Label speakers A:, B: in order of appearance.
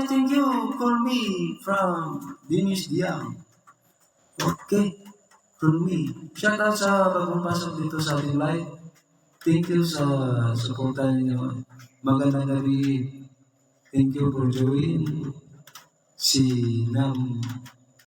A: thank you. Call me from Dennis Diang. Okay, call me. Shout out sa pagpapasok dito sa ating live. Thank you sa suporta ninyo. Magandang gabi. Thank you for joining. Si Nam